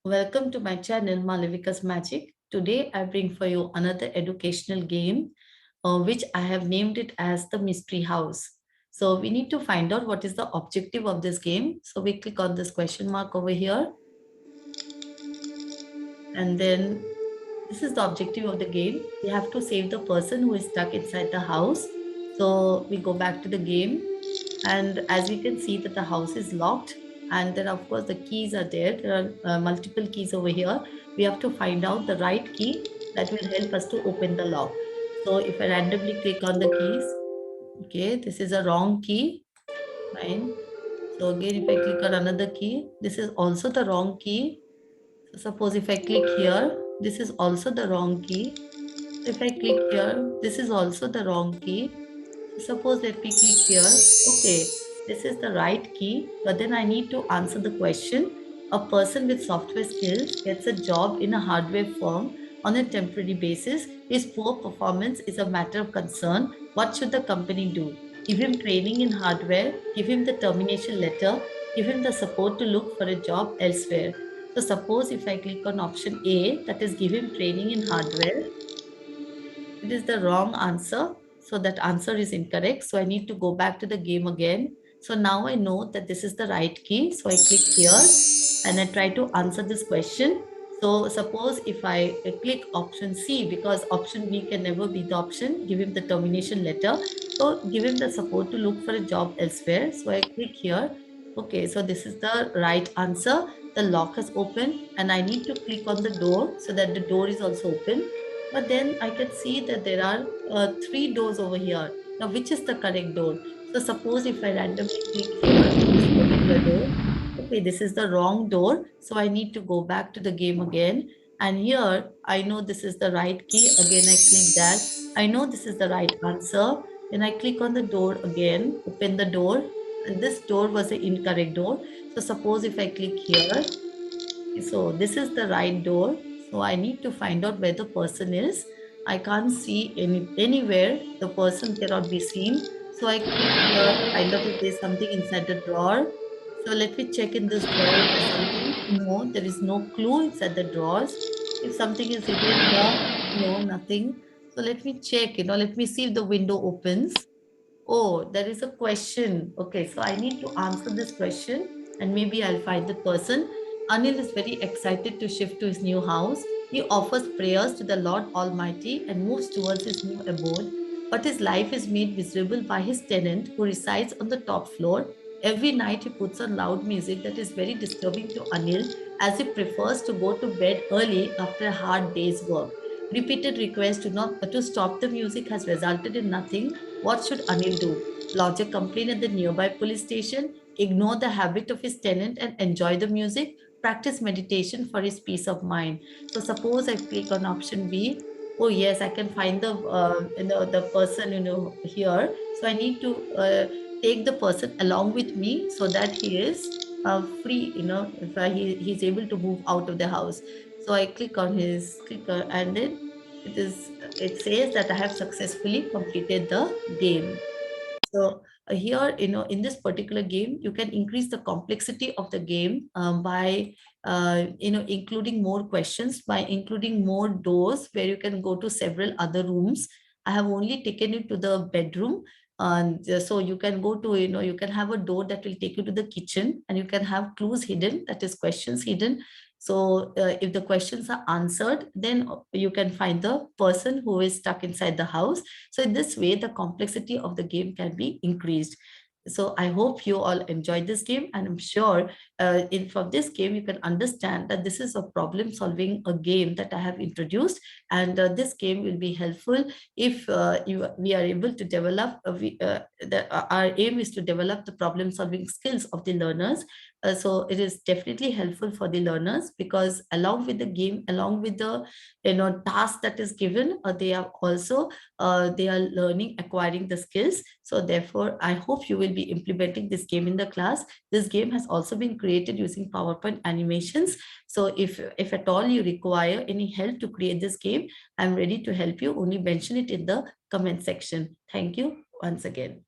Welcome to my channel Malavika's Magic. Today I bring for you another educational game which I have named it as the Mystery House. So we need to find out what is the objective of this game. So we click on this question mark over here, and then this is the objective of the game. We have to save the person who is stuck inside the house. So we go back to the game, and as we can see that the house is locked, and then of course the keys are there. There are multiple keys over here. We have to find out the right key that will help us to open the lock. So if I randomly click on the keys, okay, this is a wrong key. Fine. So again, if I click on another key, this is also the wrong key. So suppose if I click here, this is also the wrong key. If I click here, this is also the wrong key. So suppose let me click here. Okay, this is the right key, but then I need to answer the question. A person with software skills gets a job in a hardware firm on a temporary basis. His poor performance is a matter of concern. What should the company do? Give him training in hardware, give him the termination letter, give him the support to look for a job elsewhere. So suppose if I click on option A, that is give him training in hardware, it is the wrong answer. So that answer is incorrect. So I need to go back to the game again. So now I know that this is the right key. So I click here and I try to answer this question. So suppose if I click option C, because option B can never be the option, give him the termination letter. So give him the support to look for a job elsewhere. So I click here. Okay, so this is the right answer. The lock has opened and I need to click on the door so that the door is also open. But then I can see that there are three doors over here. Now, which is the correct door? So suppose if I randomly click here on this particular door, okay, this is the wrong door. So I need to go back to the game again. And here I know this is the right key. Again, I click that. I know this is the right answer. Then I click on the door again, open the door. And this door was the incorrect door. So suppose if I click here, so this is the right door. So I need to find out where the person is. I can't see anywhere. The person cannot be seen. So I click here, find out if there's something inside the drawer. So let me check in this drawer if there's something. No, there is no clue inside the drawers. If something is hidden here, no, nothing. So let me check, let me see if the window opens. Oh, there is a question. Okay, so I need to answer this question and maybe I'll find the person. Anil is very excited to shift to his new house. He offers prayers to the Lord Almighty and moves towards his new abode. But his life is made miserable by his tenant who resides on the top floor. Every night he puts on loud music that is very disturbing to Anil as he prefers to go to bed early after a hard day's work. Repeated requests to stop the music has resulted in nothing. What should Anil do? Lodge a complaint at the nearby police station, ignore the habit of his tenant and enjoy the music, practice meditation for his peace of mind. So suppose I click on option B. Oh yes, I can find the person here. So I need to take the person along with me so that he is free. If he's able to move out of the house. So I click on his clicker and then it says that I have successfully completed the game. So here, in this particular game, you can increase the complexity of the game by, including more questions, by including more doors where you can go to several other rooms. I have only taken it to the bedroom. And so you can go to, you can have a door that will take you to the kitchen and you can have clues hidden, that is questions hidden. So if the questions are answered, then you can find the person who is stuck inside the house. So in this way, the complexity of the game can be increased. So I hope you all enjoyed this game, and I'm sure from this game you can understand that this is a problem solving a game that I have introduced, and this game will be helpful if we are able to develop. Our aim is to develop the problem solving skills of the learners. So it is definitely helpful for the learners because along with the game, along with the task that is given, they are also they are learning, acquiring the skills. So therefore, I hope you will be implementing this game in the class. This game has also been created using PowerPoint animations. So if at all you require any help to create this game, I'm ready to help you. Only mention it in the comment section. Thank you once again.